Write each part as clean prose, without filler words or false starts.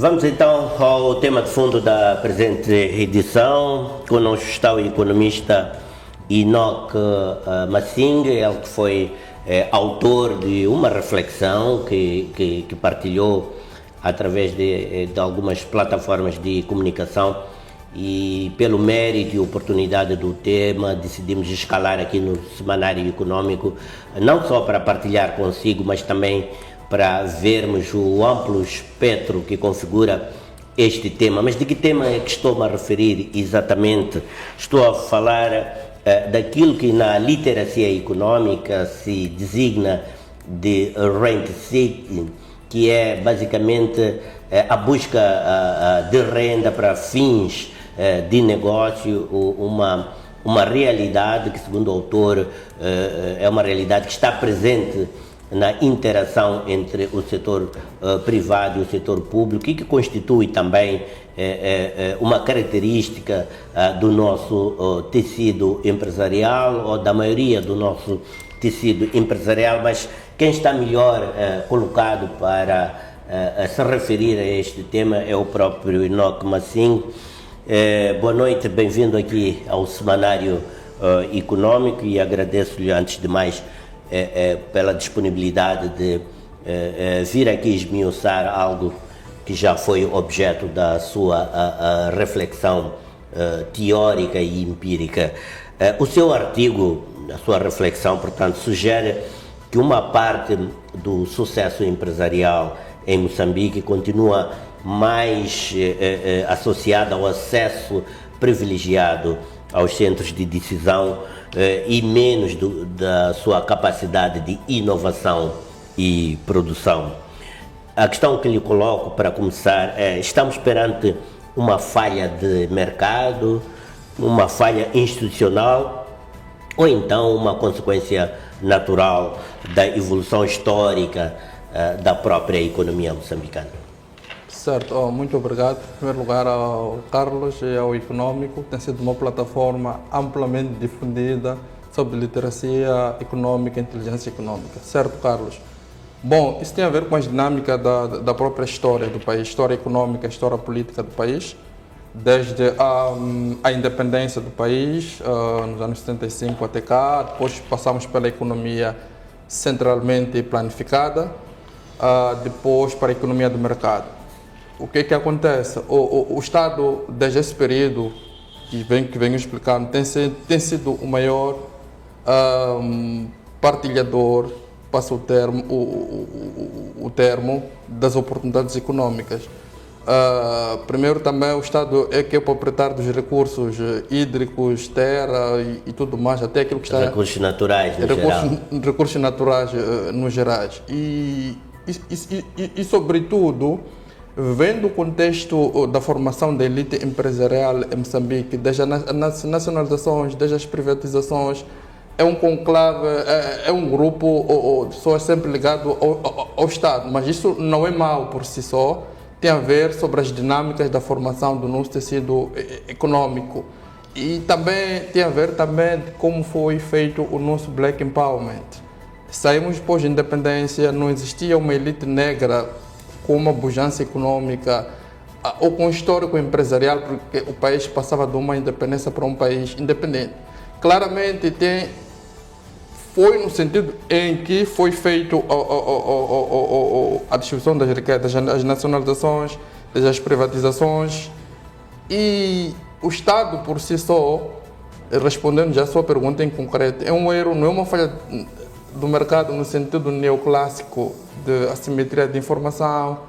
Vamos então ao tema de fundo da presente edição. Conosco está o economista Enoque Massing, ele que foi autor de uma reflexão que partilhou através de algumas plataformas de comunicação, e pelo mérito e oportunidade do tema decidimos escalar aqui no Semanário Econômico, não só para partilhar consigo, mas também para vermos o amplo espectro que configura este tema. Mas de que tema é que estou-me a referir exatamente? Estou a falar daquilo que na literacia econômica se designa de rent seeking, que é basicamente a busca de renda para fins de negócio, uma realidade que, segundo o autor, é uma realidade que está presente na interação entre o setor privado e o setor público, e que constitui também uma característica do nosso tecido empresarial, ou da maioria do nosso tecido empresarial. Mas quem está melhor colocado para se referir a este tema é o próprio Enoque Massing. Boa noite, bem-vindo aqui ao Semanário Econômico, e agradeço-lhe, antes de mais, pela disponibilidade de vir aqui esmiuçar algo que já foi objeto da sua reflexão teórica e empírica. O seu artigo, a sua reflexão, portanto, sugere que uma parte do sucesso empresarial em Moçambique continua mais associada ao acesso privilegiado aos centros de decisão e menos da sua capacidade de inovação e produção. A questão que lhe coloco para começar é: estamos perante uma falha de mercado, uma falha institucional, ou então uma consequência natural da evolução histórica da própria economia moçambicana? Certo, muito obrigado. Em primeiro lugar, ao Carlos e ao Econômico. Tem sido uma plataforma amplamente difundida sobre literacia econômica e inteligência econômica. Certo, Carlos? Bom, isso tem a ver com a dinâmica da própria história do país, história econômica, história política do país, desde a independência do país, nos anos 75 até cá. Depois passamos pela economia centralmente planificada, depois para a economia do mercado. O que acontece? O Estado, desde esse período que venho explicando, tem sido o maior partilhador, passa o termo, das oportunidades econômicas. Primeiro, também o Estado é que é o proprietário dos recursos hídricos, terra e tudo mais, até aquilo que está... Recursos naturais, no geral. Recursos naturais, no gerais. E sobretudo, vendo o contexto da formação da elite empresarial em Moçambique, desde as nacionalizações, desde as privatizações, é um conclave, é um grupo de pessoas sempre ligado ao Estado. Mas isso não é mau por si só, tem a ver sobre as dinâmicas da formação do nosso tecido econômico. E também tem a ver também de como foi feito o nosso Black Empowerment. Saímos depois da independência, não existia uma elite negra com uma pujança econômica ou com histórico empresarial, porque o país passava de uma independência para um país independente. Claramente foi no sentido em que foi feito a distribuição das riquezas, as nacionalizações, as privatizações, e o Estado por si só, respondendo já a sua pergunta em concreto, é um erro, não é uma falha do mercado no sentido neoclássico de assimetria de informação,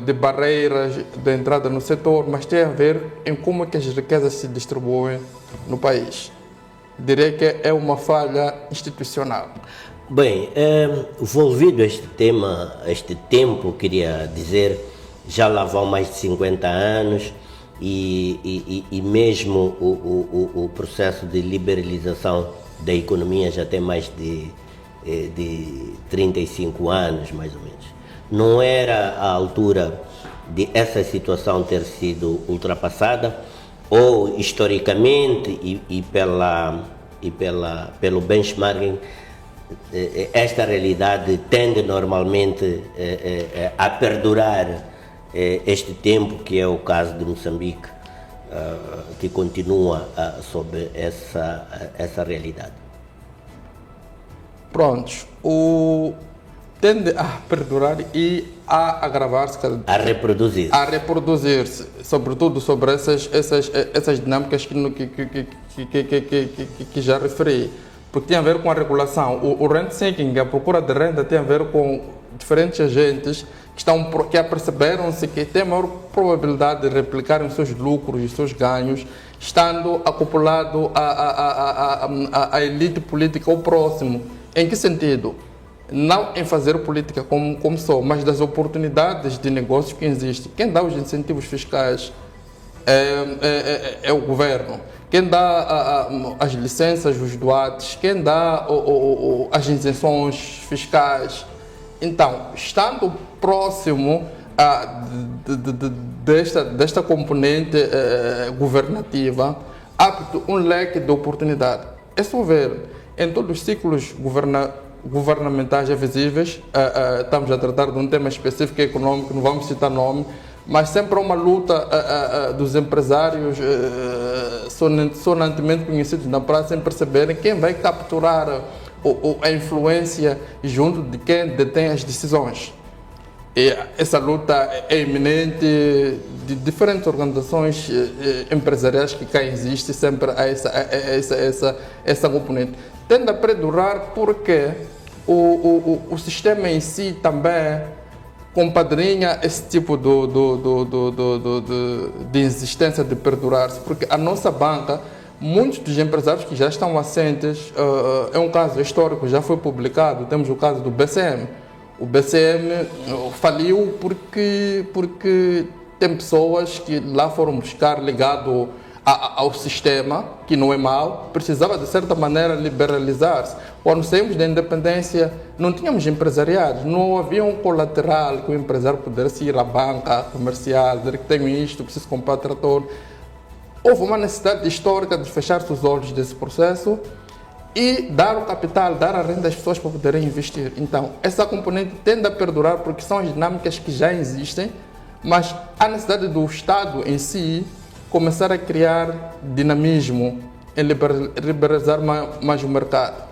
de barreiras de entrada no setor, mas tem a ver em como é que as riquezas se distribuem no país. Diria que é uma falha institucional. Bem, envolvido este tema, este tempo, queria dizer, já lá vão mais de 50 anos, e mesmo o processo de liberalização da economia já tem mais de 35 anos, mais ou menos. Não era a altura de essa situação ter sido ultrapassada, ou historicamente pelo benchmarking, esta realidade tende normalmente a perdurar este tempo, que é o caso de Moçambique, que continua sob essa realidade. Prontos, tende a perdurar e a agravar-se, A reproduzir-se, sobretudo sobre essas dinâmicas que já referi, porque tem a ver com a regulação. O rent seeking, a procura de renda, tem a ver com diferentes agentes que aperceberam-se que têm a maior probabilidade de replicarem os seus lucros e os seus ganhos, estando acoplado à elite política ou próximo. Em que sentido? Não em fazer política como só, mas das oportunidades de negócios que existem. Quem dá os incentivos fiscais é o governo. Quem dá as licenças, os doates, quem dá as isenções fiscais. Então, estando próximo desta componente governativa, abre um leque de oportunidade. É só ver, em todos os ciclos governamentais visíveis, estamos a tratar de um tema específico econômico, não vamos citar nome, mas sempre há uma luta dos empresários sonantemente conhecidos na praça em perceberem quem vai capturar a influência junto de quem detém as decisões. E essa luta é iminente de diferentes organizações empresariais que cá existem, sempre há essa componente. Tende a perdurar porque o sistema em si também compadrinha esse tipo de insistência de perdurar-se, porque a nossa banca, muitos dos empresários que já estão assentes, é um caso histórico, já foi publicado, temos o caso do BCM. O BCM faliu porque tem pessoas que lá foram buscar ligado ao sistema, que não é mau, precisava de certa maneira liberalizar-se. Quando saímos da independência, não tínhamos empresariados, não havia um colateral que o empresário pudesse ir à banca comercial, dizer que tenho isto, preciso comprar trator. Houve uma necessidade histórica de fechar-se os olhos desse processo e dar o capital, dar a renda às pessoas para poderem investir. Então, essa componente tende a perdurar porque são as dinâmicas que já existem, mas há necessidade do Estado em si começar a criar dinamismo, em liberalizar mais o mercado.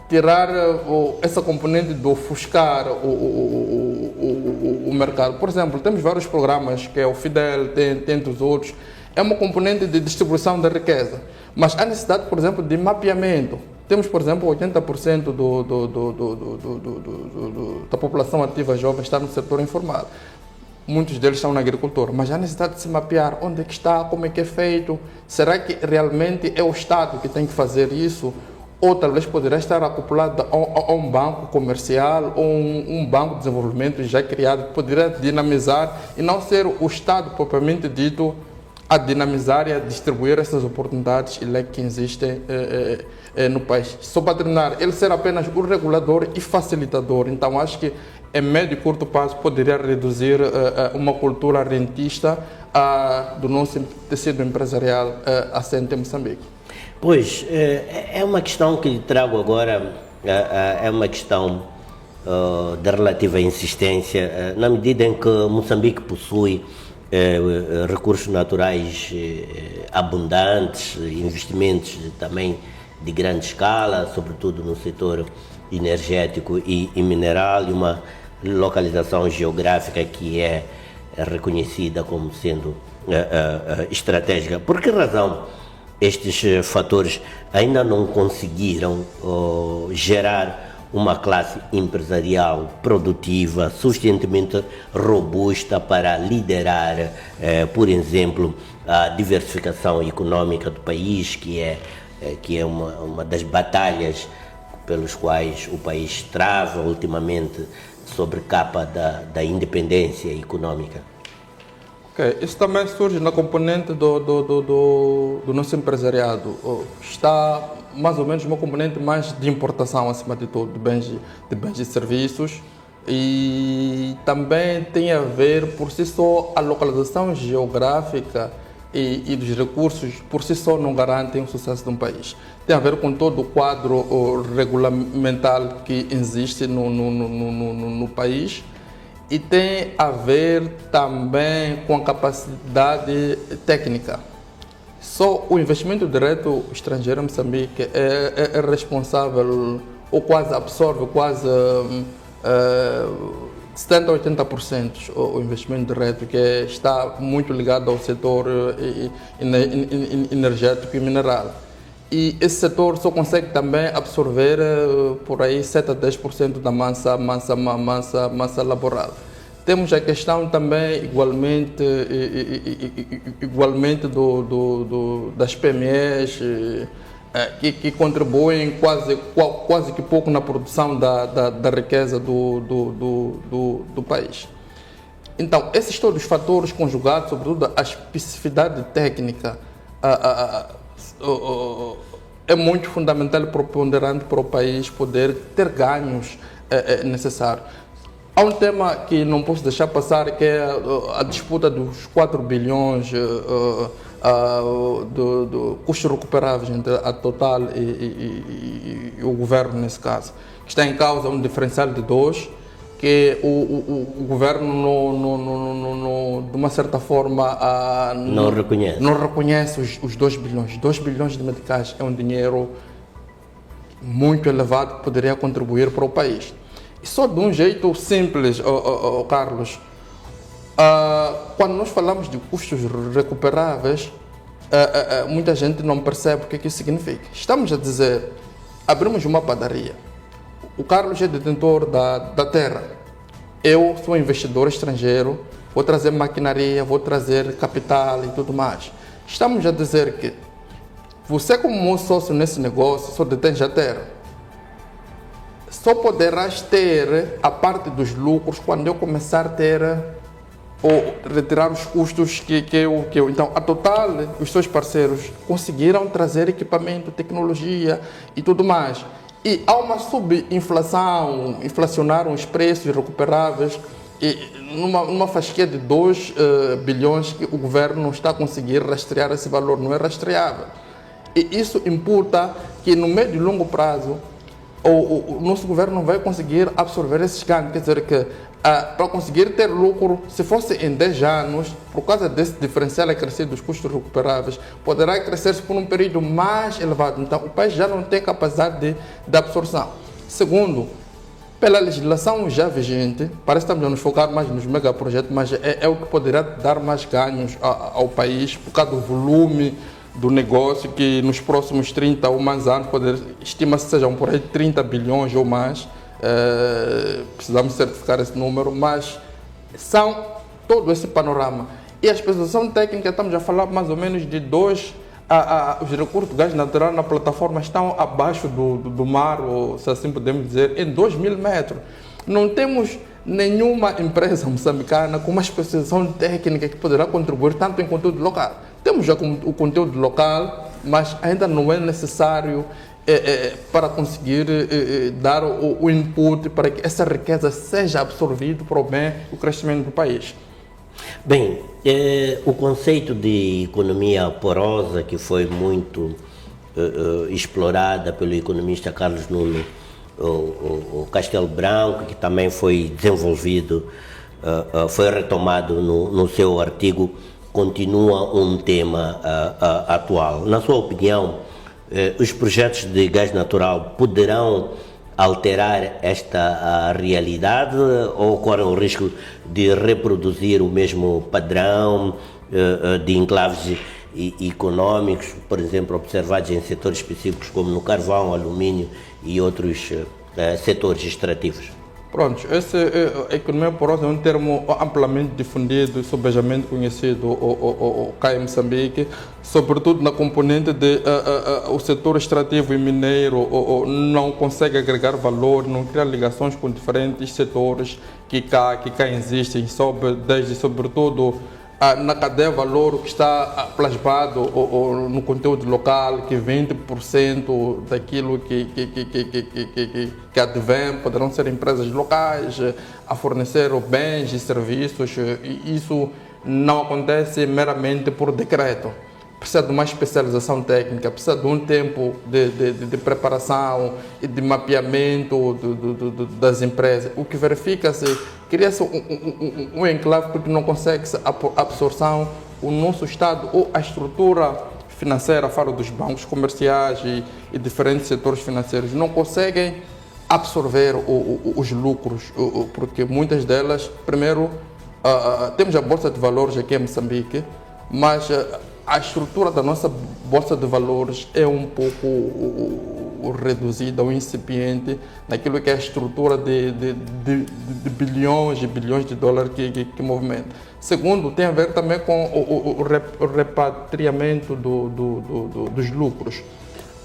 Tirar essa componente de ofuscar o mercado. Por exemplo, temos vários programas, que é o Fidel, tem os outros. É uma componente de distribuição da riqueza. Mas há necessidade, por exemplo, de mapeamento. Temos, por exemplo, 80% da população ativa jovem está no setor informal. Muitos deles estão na agricultura, mas há necessidade de se mapear onde é que está, como é que é feito. Será que realmente é o Estado que tem que fazer isso? Ou talvez poderá estar acoplado a um banco comercial ou um banco de desenvolvimento já criado que poderia dinamizar e não ser o Estado propriamente dito a dinamizar e a distribuir essas oportunidades que existem no país. Só para terminar, ele ser apenas o regulador e facilitador. Então, acho que em médio e curto prazo poderia reduzir uma cultura rentista do nosso tecido empresarial assente em Moçambique. Pois, é uma questão que lhe trago agora, é uma questão de relativa insistência, na medida em que Moçambique possui recursos naturais abundantes, investimentos também de grande escala, sobretudo no setor energético e mineral, e uma localização geográfica que é reconhecida como sendo estratégica. Por que razão estes fatores ainda não conseguiram gerar uma classe empresarial produtiva, suficientemente robusta para liderar, por exemplo, a diversificação econômica do país, que é uma das batalhas pelos quais o país trava ultimamente sobre capa da independência econômica? Okay. Isso também surge na componente do nosso empresariado. Está mais ou menos uma componente mais de importação, acima de tudo, de bens e serviços, e também tem a ver, por si só, a localização geográfica e dos recursos, por si só, não garantem o sucesso de um país. Tem a ver com todo o quadro regulamentar que existe no país e tem a ver também com a capacidade técnica. Só o investimento direto estrangeiro em Moçambique é responsável, ou quase absorve, quase 70% a 80% o investimento direto, que está muito ligado ao setor energético e mineral. E esse setor só consegue também absorver por aí 7 a 10% da massa laboral. Temos a questão também igualmente das PMEs, que contribuem quase que pouco na produção da riqueza do país. Então, esses todos os fatores conjugados, sobretudo a especificidade técnica, é muito fundamental e preponderante para o país poder ter ganhos necessários. Há um tema que não posso deixar passar, que é a disputa dos 4 bilhões do custos recuperáveis entre a Total e o governo, nesse caso. Está em causa um diferencial de 2, que o governo, de uma certa forma, não reconhece os 2 bilhões. 2 bilhões de meticais é um dinheiro muito elevado que poderia contribuir para o país. E só de um jeito simples, Carlos, quando nós falamos de custos recuperáveis, muita gente não percebe o que isso significa. Estamos a dizer, abrimos uma padaria, o Carlos é detentor da terra, eu sou investidor estrangeiro, vou trazer maquinaria, vou trazer capital e tudo mais. Estamos a dizer que você, como meu sócio nesse negócio, só detém a terra. Só poderás ter a parte dos lucros quando eu começar a ter ou retirar os custos que eu. Então, a Total, os seus parceiros, conseguiram trazer equipamento, tecnologia e tudo mais. E há uma subinflação, inflacionaram os preços recuperáveis, e numa fasquia de 2 bilhões que o governo não está a conseguir rastrear esse valor, não é rastreável. E isso imputa que no médio e longo prazo o nosso governo não vai conseguir absorver esses ganhos. Quer dizer que para conseguir ter lucro, se fosse em 10 anos, por causa desse diferencial acrescido dos custos recuperáveis, poderá crescer-se por um período mais elevado. Então, o país já não tem capacidade de absorção. Segundo, pela legislação já vigente, parece que estamos a nos focar mais nos megaprojetos, mas é o que poderá dar mais ganhos ao país, por causa do volume do negócio, que nos próximos 30 ou mais anos estima-se que sejam por aí 30 bilhões ou mais. Precisamos certificar esse número, mas são todo esse panorama. E a especialização técnica, estamos a falar mais ou menos de 2 os recursos de gás natural na plataforma estão abaixo do mar, ou se assim podemos dizer, em 2.000 metros. Não temos nenhuma empresa moçambicana com uma especialização técnica que poderá contribuir tanto em conteúdo local. Temos já o conteúdo local, mas ainda não é necessário para conseguir dar o input para que essa riqueza seja absorvida para o bem e o crescimento do país. Bem, o conceito de economia porosa, que foi muito explorada pelo economista Carlos Nuno o Castelo Branco, que também foi desenvolvido, foi retomado no seu artigo, continua um tema atual. Na sua opinião, os projetos de gás natural poderão alterar esta realidade ou correm o risco de reproduzir o mesmo padrão de enclaves econômicos, por exemplo, observados em setores específicos como no carvão, alumínio e outros setores extrativos? Pronto, a economia porosa é um termo amplamente difundido e sobejamente conhecido cá em Moçambique, sobretudo na componente de o setor extrativo e mineiro não consegue agregar valor, não cria ligações com diferentes setores que cá existem, desde sobretudo na cadeia de valor que está plasmado no conteúdo local, que 20% daquilo que advém poderão ser empresas locais a fornecer bens e serviços, e isso não acontece meramente por decreto. precisa de uma especialização técnica, precisa de um tempo de preparação e de mapeamento das empresas. O que verifica-se, cria-se um enclave porque não consegue-se a absorção, o nosso Estado ou a estrutura financeira, falo dos bancos comerciais e diferentes setores financeiros, não conseguem absorver os lucros, porque muitas delas, primeiro, temos a Bolsa de Valores aqui em Moçambique, mas a estrutura da nossa Bolsa de Valores é um pouco reduzida ou incipiente naquilo que é a estrutura de bilhões e bilhões de dólares que movimenta. Segundo, tem a ver também com o repatriamento dos lucros.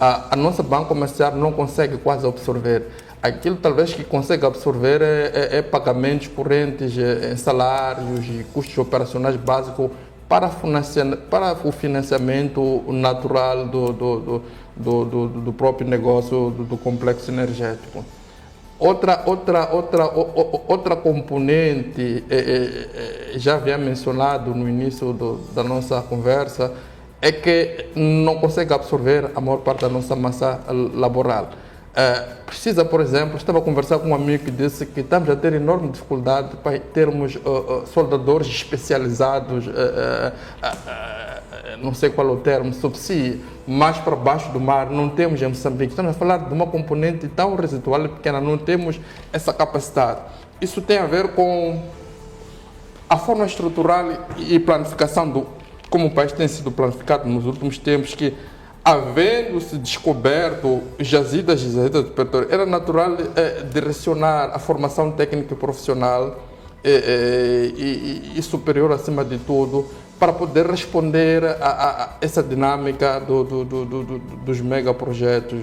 A nossa banca comercial não consegue quase absorver. Aquilo talvez que consegue absorver é pagamentos correntes, salários e custos operacionais básicos para o financiamento natural do próprio negócio do complexo energético. Outra componente, já havia mencionado no início da nossa conversa, é que não consegue absorver a maior parte da nossa massa laboral. Precisa, por exemplo, estava a conversar com um amigo que disse que estamos a ter enorme dificuldade para termos soldadores especializados, não sei qual é o termo, subsídio, mais para baixo do mar, não temos em Moçambique. Estamos a falar de uma componente tão residual e pequena, não temos essa capacidade. Isso tem a ver com a forma estrutural e planificação como o país tem sido planificado nos últimos tempos, que havendo-se descoberto jazidas de petróleo, era natural direcionar a formação técnica e profissional e superior acima de tudo, para poder responder a essa dinâmica dos megaprojetos.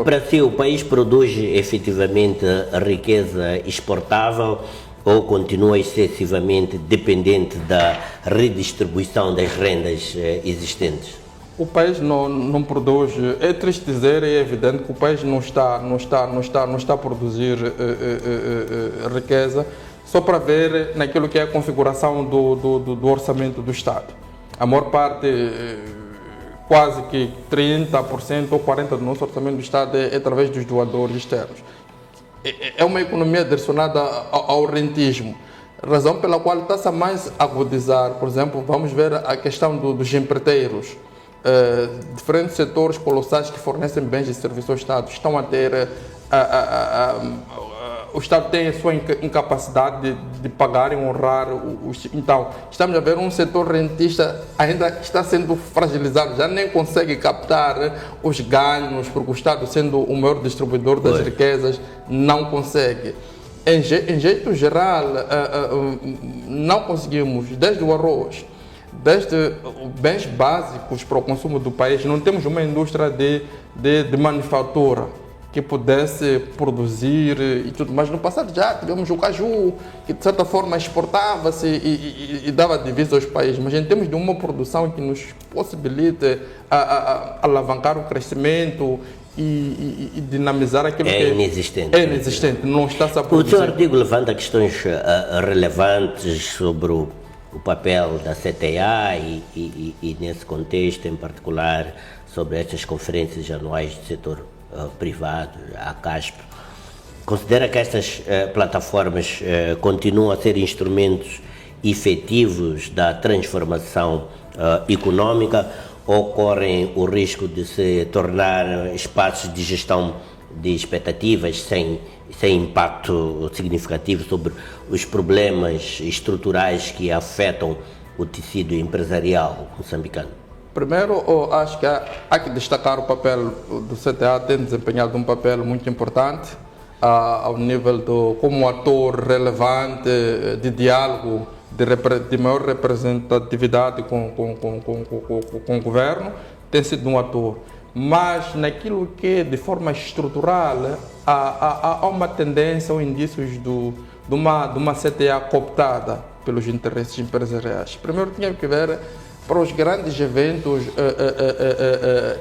Para si, o país produz efetivamente a riqueza exportável ou continua excessivamente dependente da redistribuição das rendas existentes? O país não produz, é triste dizer, é evidente que o país não está a produzir riqueza, só para ver naquilo que é a configuração do orçamento do Estado. A maior parte, quase que 30% ou 40% do nosso orçamento do Estado é através dos doadores externos. É uma economia direcionada ao rentismo, razão pela qual está-se a mais agudizar. Por exemplo, vamos ver a questão dos empreiteiros. Diferentes setores colossais que fornecem bens e serviços ao Estado estão a ter o Estado tem a sua incapacidade de pagar e honrar então estamos a ver um setor rentista ainda está sendo fragilizado, já nem consegue captar os ganhos, porque o Estado, sendo o maior distribuidor das riquezas, não consegue. Em jeito geral, não conseguimos, desde o arroz, desde bens básicos para o consumo do país, não temos uma indústria de manufatura que pudesse produzir e tudo mais. No passado já tivemos o caju, que de certa forma exportava-se e dava divisa aos países, mas em termos de uma produção que nos possibilite alavancar o crescimento e dinamizar aquilo que inexistente. É inexistente, não está-se a produzir. O seu artigo levanta questões relevantes sobre o papel da CTA e nesse contexto em particular sobre estas conferências anuais do setor privado, a CASP. Considera que estas plataformas continuam a ser instrumentos efetivos da transformação econômica ou correm o risco de se tornar espaços de gestão de expectativas sem impacto significativo sobre os problemas estruturais que afetam o tecido empresarial moçambicano? Primeiro, acho que há que destacar o papel do CTA, tem desempenhado um papel muito importante ao nível como ator relevante de diálogo, de maior representatividade com o governo, tem sido um ator. Mas naquilo que de forma estrutural há uma tendência ou indícios de uma CTA cooptada pelos interesses empresariais. Primeiro tinha que ver para os grandes eventos,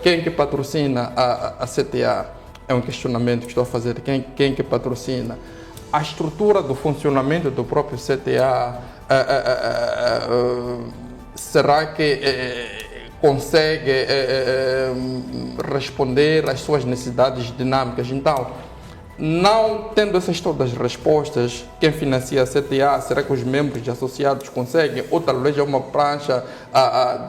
quem que patrocina a CTA? É um questionamento que estou a fazer. Quem que patrocina? A estrutura do funcionamento do próprio CTA, será que consegue responder às suas necessidades dinâmicas. Então, não tendo essas todas as respostas, quem financia a CTA, será que os membros e associados conseguem? Ou talvez é uma prancha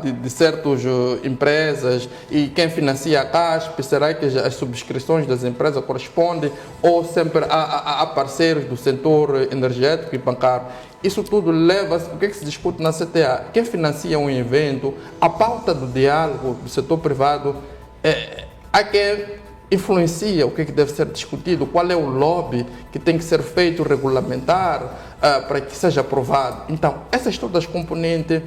de certas empresas, e quem financia a CASP, será que as subscrições das empresas correspondem? Ou sempre há parceiros do setor energético e bancário? Isso tudo leva-se, o que é que se discute na CTA? Quem financia um evento, a pauta do diálogo do setor privado, há quem influencia o que deve ser discutido, qual é o lobby que tem que ser feito regulamentar para que seja aprovado. Então, essas todas as componentes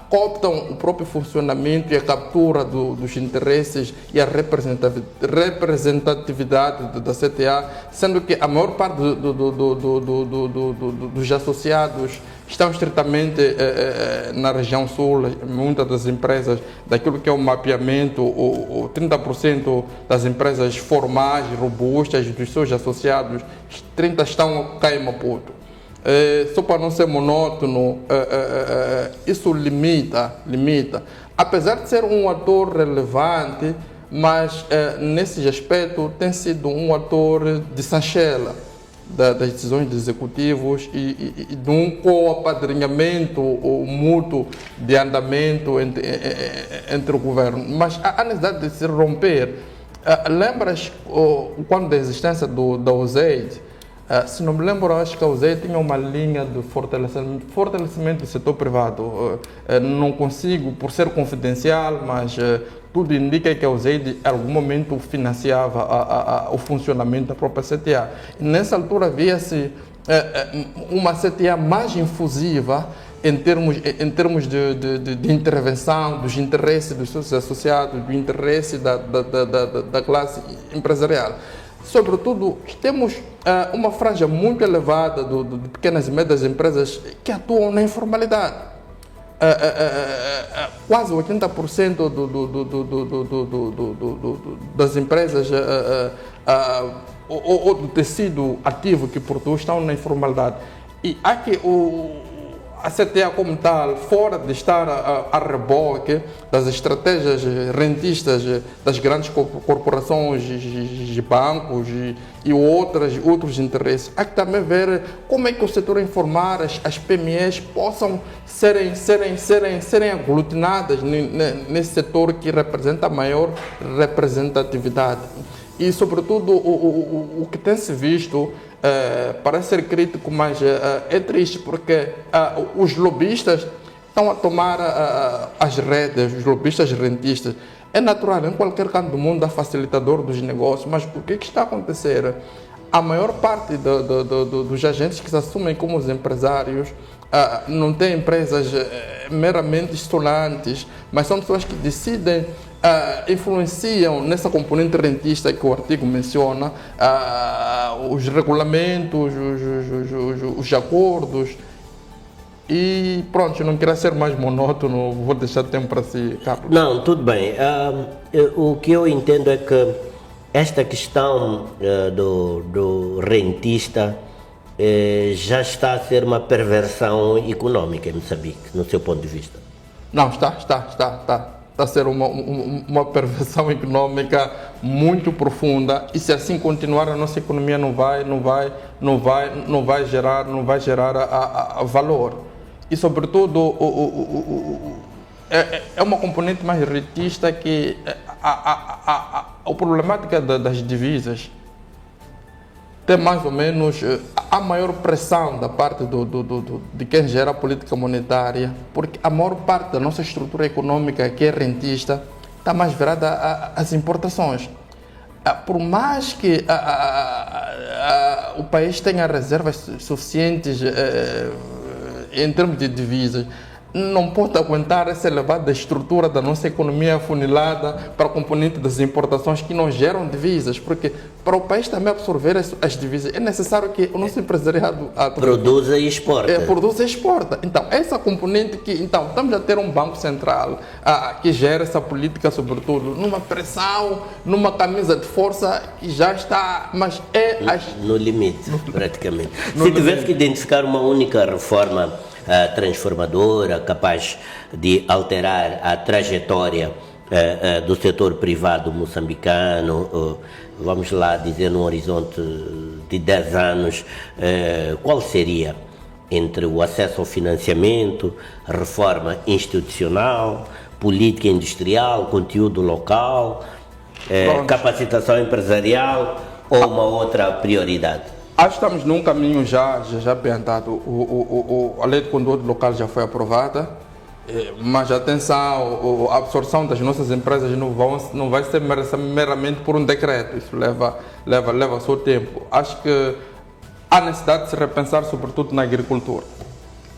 cooptam o próprio funcionamento e a captura dos interesses e a representatividade da CTA, sendo que a maior parte dos associados estão estritamente na região sul. Muitas das empresas, daquilo que é o mapeamento, 30% das empresas formais, robustas, dos seus associados, 30% estão cá em Maputo. Só para não ser monótono, isso limita. Apesar de ser um ator relevante, mas nesse aspecto tem sido um ator de sanchela das decisões dos executivos e de um coapadrinhamento mútuo de andamento entre o governo. Mas há necessidade de se romper. Lembras quando da existência da OSEID? Se não me lembro, acho que a USEI tinha uma linha de fortalecimento do setor privado. Não consigo, por ser confidencial, mas tudo indica que a USEI em algum momento financiava o funcionamento da própria CTA. E nessa altura havia-se uma CTA mais infusiva em termos de intervenção, dos interesses dos seus associados, do interesse da classe empresarial. Sobretudo, temos uma franja muito elevada de pequenas e médias empresas que atuam na informalidade. Quase 80% das empresas ou do tecido ativo que produz estão na informalidade. E há que a CTA como tal, fora de estar a reboque das estratégias rentistas das grandes corporações, de bancos e outros interesses, há que também ver como é que o setor informal, as PMEs, possam serem aglutinadas nesse setor que representa a maior representatividade. E, sobretudo, o que tem se visto, parece ser crítico, mas é triste, porque os lobistas estão a tomar as rédeas, os lobistas rentistas. É natural, em qualquer canto do mundo há facilitador dos negócios, mas o que está a acontecer? A maior parte dos agentes que se assumem como os empresários não têm empresas meramente estolantes, mas são pessoas que decidem, influenciam nessa componente rentista que o artigo menciona, os regulamentos, os acordos. E pronto, eu não queria ser mais monótono, vou deixar tempo para si, Carlos. Não, tudo bem. O que eu entendo é que esta questão do rentista já está a ser uma perversão econômica em Moçambique, no seu ponto de vista. Não, está a ser uma perversão econômica muito profunda, e se assim continuar a nossa economia não vai gerar valor. E sobretudo é uma componente mais rentista que a problemática das divisas tem mais ou menos a maior pressão da parte de quem gera a política monetária, porque a maior parte da nossa estrutura econômica, que é rentista, está mais virada às importações. Por mais que o país tenha reservas suficientes em termos de divisas, não pode aguentar essa elevada estrutura da nossa economia afunilada para a componente das importações que não geram divisas, porque para o país também absorver as divisas é necessário que o nosso empresariado produza e exporta. Produza e exporta. Então, essa componente então, estamos a ter um Banco Central que gera essa política, sobretudo, numa pressão, numa camisa de força que já está, mas no limite, praticamente. Se tivesse que identificar uma única reforma transformadora, capaz de alterar a trajetória do setor privado moçambicano, vamos lá dizer, num horizonte de 10 anos, qual seria, entre o acesso ao financiamento, reforma institucional, política industrial, conteúdo local, capacitação empresarial ou uma outra prioridade? Acho que estamos num caminho já bem andado. A lei de conteúdo local já foi aprovada, mas atenção, a absorção das nossas empresas não vai ser meramente por um decreto, isso leva o seu tempo. Acho que há necessidade de se repensar sobretudo na agricultura,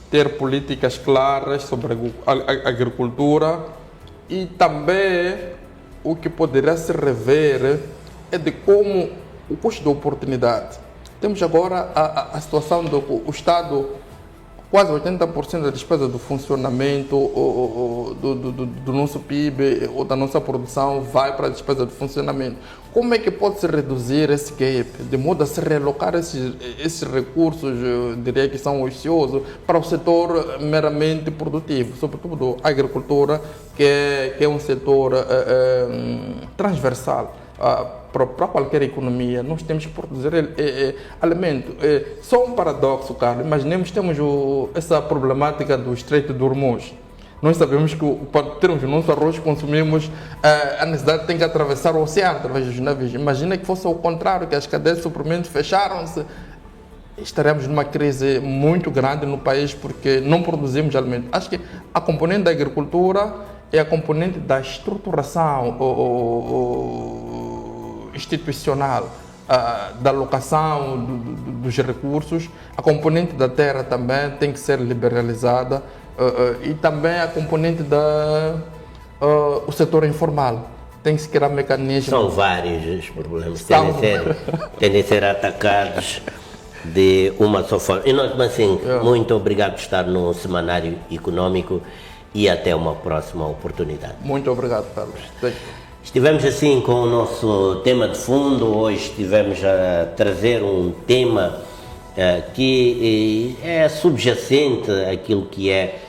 ter políticas claras sobre a agricultura, e também o que poderá se rever é de como o custo da oportunidade. Temos agora a situação do o Estado, quase 80% da despesa do funcionamento do nosso PIB ou da nossa produção vai para a despesa de funcionamento. Como é que pode-se reduzir esse gap, de modo a se realocar esses recursos, diria que são ociosos, para o setor meramente produtivo, sobretudo a agricultura, que é um setor transversal para qualquer economia. Nós temos que produzir alimento. Só um paradoxo, Carlos. Imaginemos que temos essa problemática do Estreito de Hormuz. Nós sabemos que para termos o nosso arroz, consumimos, a necessidade tem que atravessar o oceano através dos navios. Imagina que fosse ao contrário, que as cadeias de suprimento fecharam-se. Estaremos numa crise muito grande no país porque não produzimos alimento. Acho que a componente da agricultura é a componente da estruturação institucional, da alocação dos recursos. A componente da terra também tem que ser liberalizada, e também a componente o setor informal. Tem que se criar mecanismos. São vários os problemas que tendem a ser atacados de uma só forma. E nós, mas assim, muito obrigado por estar no Semanário Econômico e até uma próxima oportunidade. Muito obrigado, Carlos. Estivemos assim com o nosso tema de fundo. Hoje estivemos a trazer um tema que é subjacente àquilo que é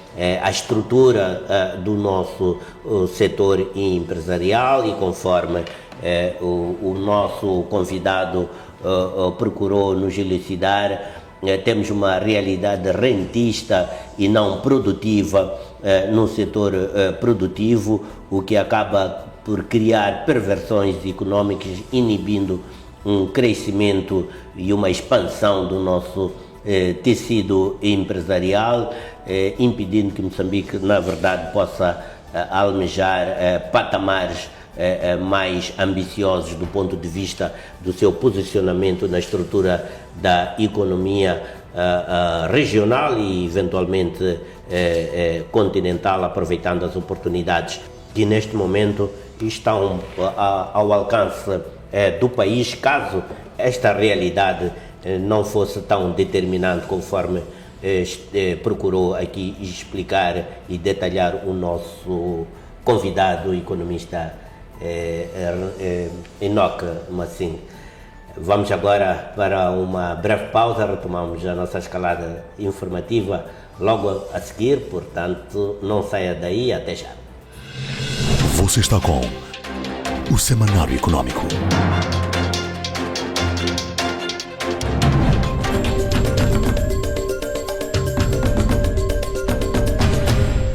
a estrutura do nosso setor empresarial, e conforme o nosso convidado procurou nos elucidar, temos uma realidade rentista e não produtiva no setor produtivo, o que acaba por criar perversões econômicas, inibindo um crescimento e uma expansão do nosso tecido empresarial, impedindo que Moçambique, na verdade, possa almejar patamares mais ambiciosos do ponto de vista do seu posicionamento na estrutura da economia regional e, eventualmente, continental, aproveitando as oportunidades que, neste momento, estão ao alcance do país, caso esta realidade não fosse tão determinante conforme procurou aqui explicar e detalhar o nosso convidado, o economista Enoque Massingue. Vamos agora para uma breve pausa, retomamos a nossa escalada informativa logo a seguir, portanto não saia daí, até já. Você está com o Semanário Econômico.